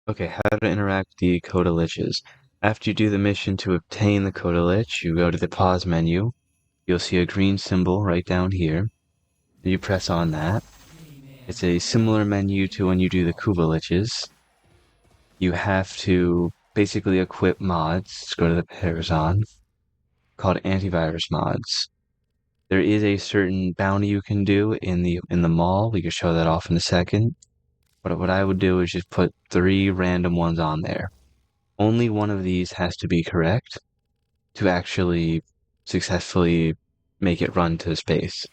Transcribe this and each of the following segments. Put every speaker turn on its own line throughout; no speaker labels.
Okay, how to interact with the Coda Liches. After you do the mission to obtain the Coda Lich, you go to the pause menu. You'll see a green symbol right down here. You press on that. It's a similar menu to when you do the Kuba Liches. You have to basically equip mods. Let's go to the Parazon, called antivirus mods. There is a certain bounty you can do in the mall. We can show that off in a second. But what I would do is just put 3 random ones on there. Only one of these has to be correct to actually successfully make it run to space.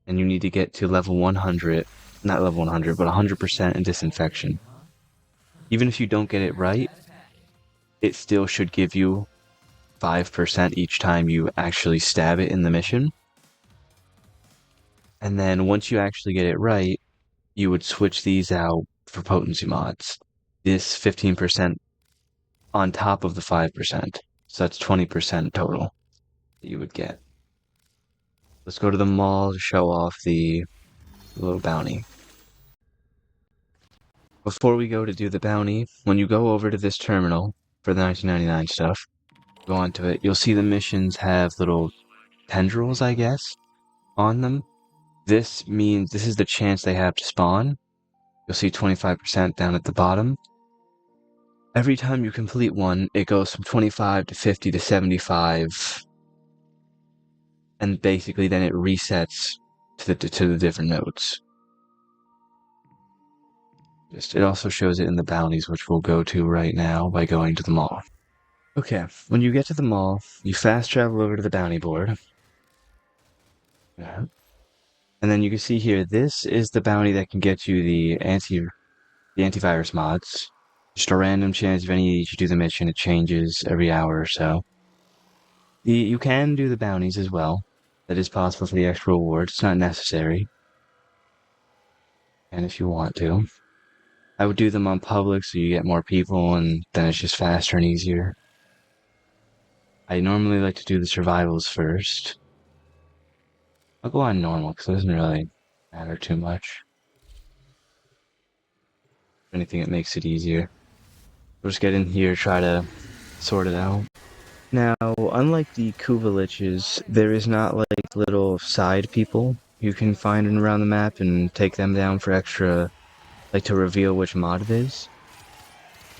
And you need to get to level 100, not level 100, but 100% in disinfection. Even if you don't get it right, it still should give you 5% each time you actually stab it in the mission. And then once you actually get it right, you would switch these out for potency mods. This 15% on top of the 5%. So that's 20% total that you would get. Let's go to the mall to show off the little bounty. Before we go to do the bounty, when you go over to this terminal for the 1999 stuff, go onto it, you'll see the missions have little tendrils, I guess, on them. This means this is the chance they have to spawn. You'll see 25% down at the bottom. Every time you complete one, it goes from 25 to 50 to 75. And basically then it resets to the different nodes. It also shows it in the bounties, which we'll go to right now by going to the mall. Okay, when you get to the mall, you fast travel over to the bounty board. Yeah. And then you can see here, this is the bounty that can get you the antivirus mods. Just a random chance if any of these you do the mission, it changes every hour or so. You can do the bounties as well. That is possible for the extra rewards. It's not necessary. And if you want to. I would do them on public so you get more people and then it's just faster and easier. I normally like to do the survivals first. I'll go on normal because it doesn't really matter too much. If anything, it makes it easier. We'll just get in here, try to sort it out. Now, unlike the Kuva Liches, there is not like little side people you can find around the map and take them down for extra, like to reveal which mod it is.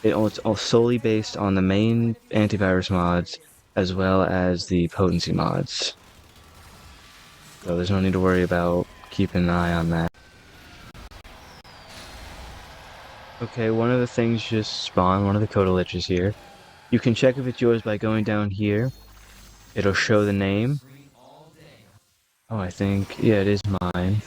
It's all solely based on the main antivirus mods as well as the potency mods. So there's no need to worry about keeping an eye on that. Okay, one of the things just spawned, one of the Coda Liches here. You can check if it's yours by going down here. It'll show the name. Oh, I think, yeah, it is mine.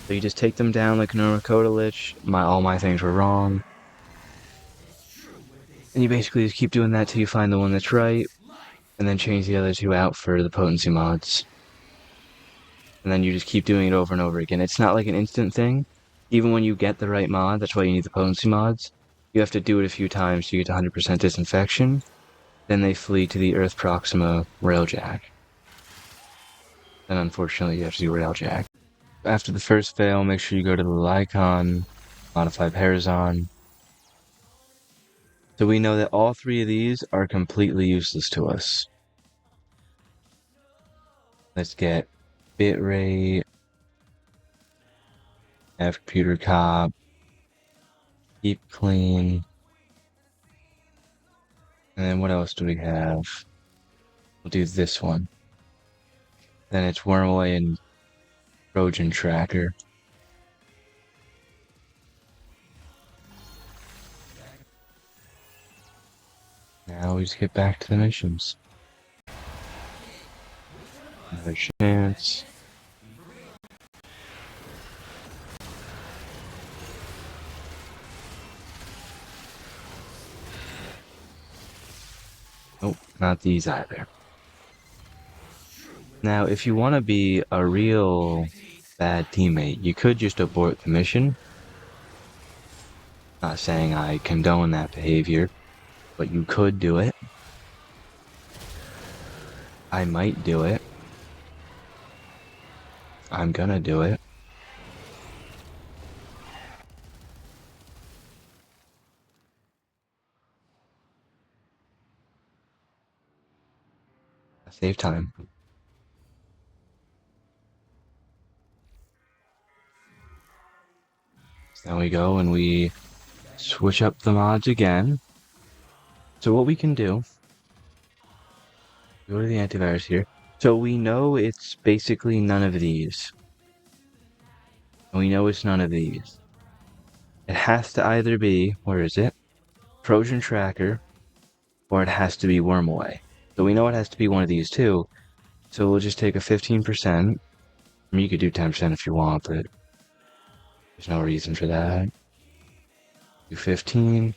So you just take them down like a normal Coda Lich. All my things were wrong. And you basically just keep doing that till you find the one that's right, and then change the other 2 out for the potency mods. And then you just keep doing it over and over again. It's not like an instant thing. Even when you get the right mod, that's why you need the potency mods, you have to do it a few times to get to 100% disinfection. Then they flee to the Earth Proxima Railjack. Then unfortunately you have to do Railjack. After the first fail, make sure you go to the Lycon, modify Parazon. So we know that all 3 of these are completely useless to us. Let's get bitrate, F computer cop, keep clean, and then what else do we have? We'll do this one. Then it's Wormaway and Trojan Tracker. Now we just get back to the missions. Another chance. Nope, not these either. Now, if you want to be a real bad teammate, you could just abort the mission. Not saying I condone that behavior, but you could do it. I might do it. I'm gonna do it. Save time. So now we go and we switch up the mods again. So what we can do, go to the antivirus here. So we know it's basically none of these. And we know it's none of these. It has to either be, where is it? Trojan Tracker, or it has to be Wormaway. So we know it has to be one of these two. So we'll just take a 15%. I mean, you could do 10% if you want, but there's no reason for that. Do 15.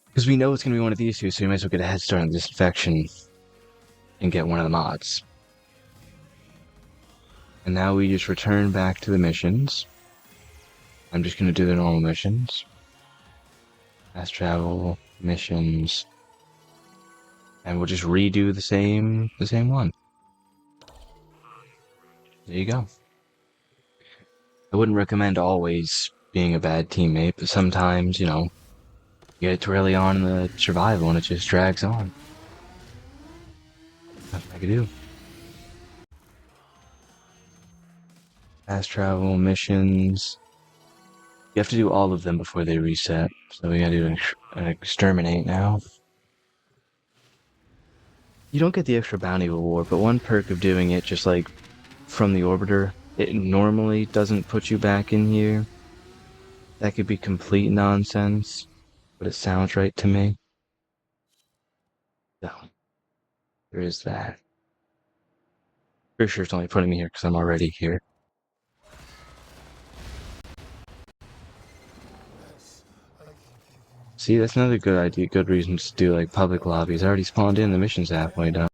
Because we know it's going to be one of these two, so we might as well get a head start on disinfection and get one of the mods. And now we just return back to the missions. I'm just going to do the normal missions. Fast travel, missions. And we'll just redo the same one. There you go. I wouldn't recommend always being a bad teammate, but sometimes, you know, you get too early on in the survival and it just drags on. Nothing I can do. Fast travel, missions. You have to do all of them before they reset. So we gotta do an exterminate now. You don't get the extra bounty reward, but one perk of doing it just like from the orbiter, it normally doesn't put you back in here. That could be complete nonsense, but it sounds right to me. So, there is that. Pretty sure it's only putting me here because I'm already here. See, that's another good idea, good reason to do like public lobbies. I already spawned in, the mission's halfway done.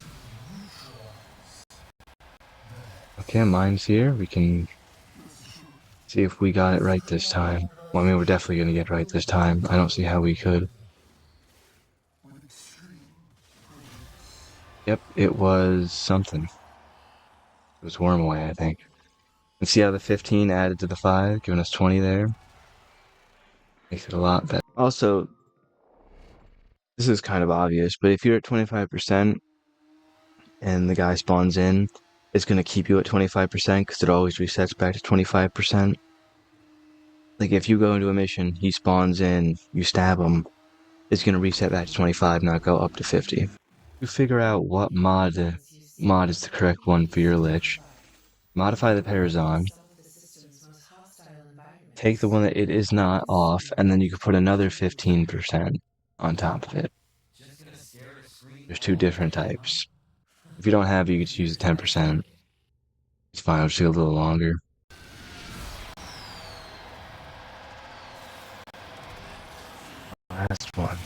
Okay, mine's here. We can see if we got it right this time. Well, I mean, we're definitely gonna get it right this time. I don't see how we could. Yep, it was something. It was Wormaway, I think. And see how the 15 added to the 5, giving us 20 there? Makes it a lot better. Also, this is kind of obvious, but if you're at 25% and the guy spawns in, it's going to keep you at 25% because it always resets back to 25%. Like, if you go into a mission, he spawns in, you stab him, it's going to reset back to 25, not go up to 50. You figure out what mod is the correct one for your Lich. Modify the Parazon. Take the one that it is not off, and then you can put another 15% on top of it. There's two different types. If you don't have it, you can just use the 10%. It's fine, it'll just take a little longer. Last one.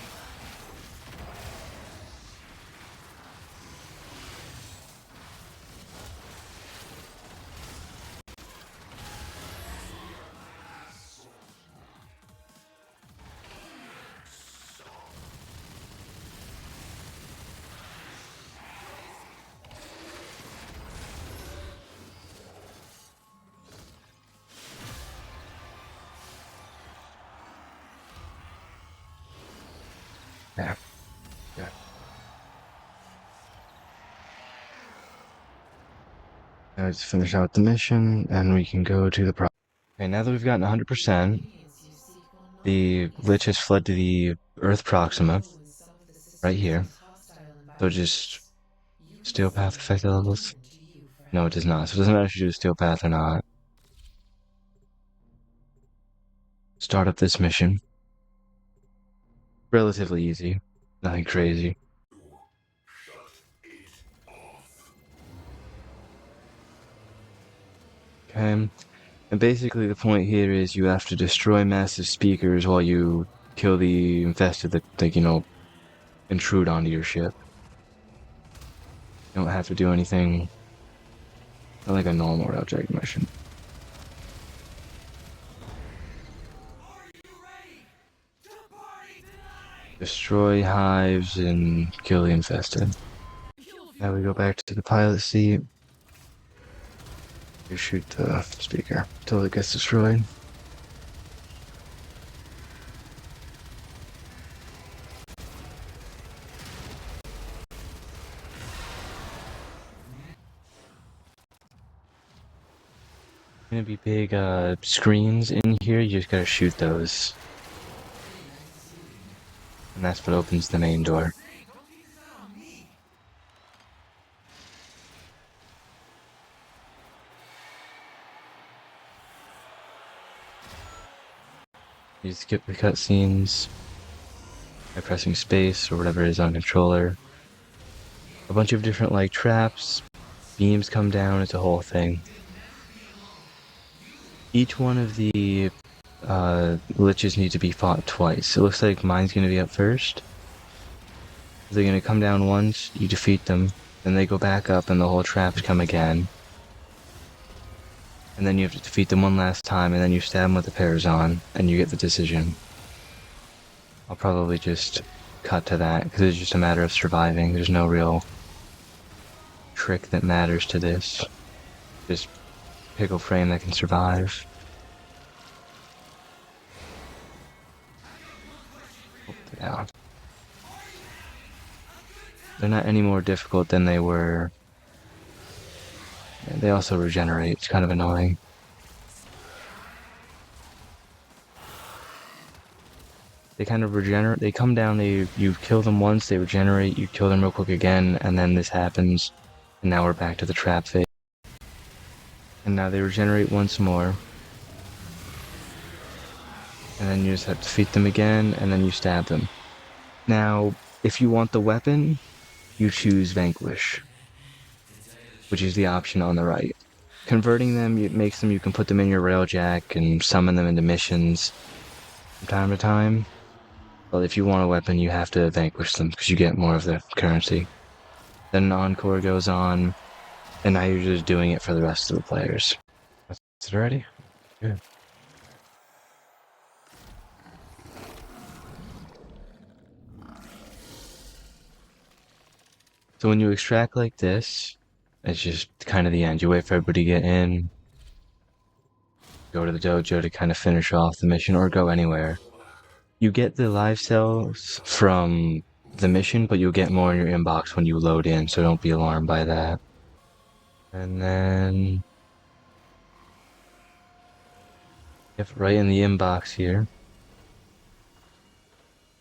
There. Good. Now let's finish out the mission, and we can go to the pro. Okay, now that we've gotten 100%, the Lich has fled to the Earth Proxima, right here. So just Steel Path affect the levels? No, it does not. So it doesn't matter if you do Steel Path or not. Start up this mission. Relatively easy. Nothing crazy. Okay. And basically the point here is you have to destroy massive speakers while you kill the infested that, you know, intrude onto your ship. You don't have to do anything like a normal railjack mission. Destroy hives and kill the infested. Now we go back to the pilot seat. You shoot the speaker until it gets destroyed. Gonna be big screens in here, you just gotta shoot those. And that's what opens the main door. You skip the cutscenes by pressing space or whatever is on controller. A bunch of different like traps, beams come down, it's a whole thing. Each one of the liches need to be fought twice. It looks like mine's gonna be up first. They're gonna come down once, you defeat them, then they go back up and the whole traps come again. And then you have to defeat them one last time, and then you stab them with the pairs on, and you get the decision. I'll probably just cut to that, because it's just a matter of surviving. There's no real trick that matters to this. Just pick a frame that can survive. Yeah. They're not any more difficult than they were. They also regenerate. It's kind of annoying. They kind of regenerate. They come down, you kill them once, they regenerate, you kill them real quick again, and then this happens. And now we're back to the trap phase. And now they regenerate once more. And then you just have to defeat them again, and then you stab them. Now, if you want the weapon, you choose Vanquish, which is the option on the right. Converting them, it makes them, you can put them in your railjack and summon them into missions from time to time. Well, if you want a weapon, you have to vanquish them, because you get more of the currency. Then an encore goes on, and now you're just doing it for the rest of the players. That's it already? Good. So when you extract like this, it's just kind of the end. You wait for everybody to get in, go to the dojo to kind of finish off the mission, or go anywhere. You get the live cells from the mission, but you'll get more in your inbox when you load in, so don't be alarmed by that. And then, if right in the inbox here,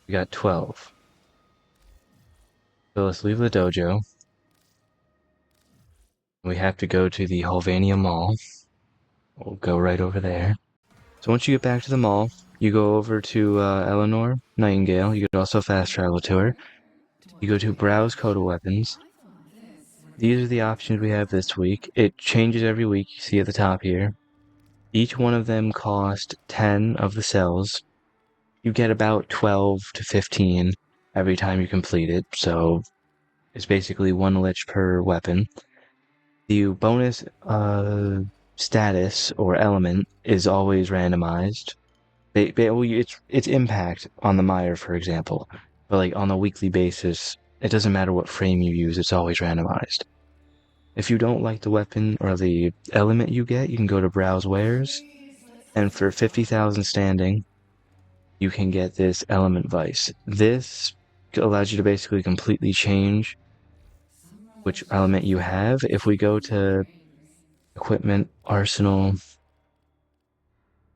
we got 12. So let's leave the dojo. We have to go to the Hulvania Mall. We'll go right over there. So once you get back to the mall, you go over to Eleanor Nightingale. You could also fast travel to her. You go to Browse Coda Weapons. These are the options we have this week. It changes every week, you see at the top here. Each one of them cost 10 of the cells. You get about 12 to 15 every time you complete it, so it's basically one lich per weapon. The bonus status or element is always randomized. It's impact on the mire, for example, but like on a weekly basis, it doesn't matter what frame you use, it's always randomized. If you don't like the weapon or the element you get, you can go to Browse Wares, and for 50,000 standing, you can get this Element Vice. This allows you to basically completely change which element you have. If we go to Equipment, Arsenal,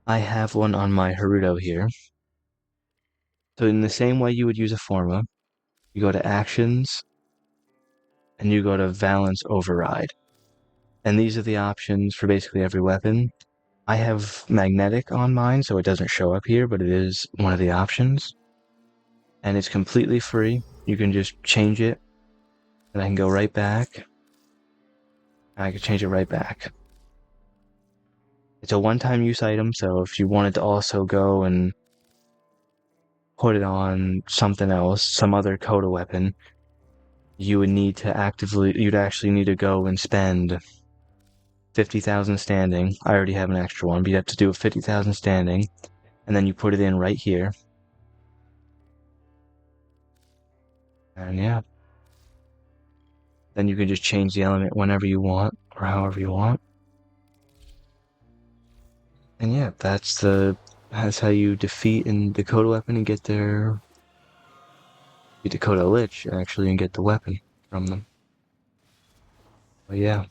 I have one on my HowTo here. So in the same way you would use a Forma, you go to Actions, and you go to Valence Override. And these are the options for basically every weapon. I have Magnetic on mine, so it doesn't show up here, but it is one of the options. And it's completely free. You can just change it, and I can go right back. And I can change it right back. It's a one-time use item, so if you wanted to also go and put it on something else, some other Coda weapon, you would need to you'd actually need to go and spend 50,000 standing. I already have an extra one, but you have to do a 50,000 standing, and then you put it in right here. And yeah. Then you can just change the element whenever you want, or however you want. And yeah, that's how you defeat the Coda weapon and get the Coda Lich, actually, and get the weapon from them. But yeah.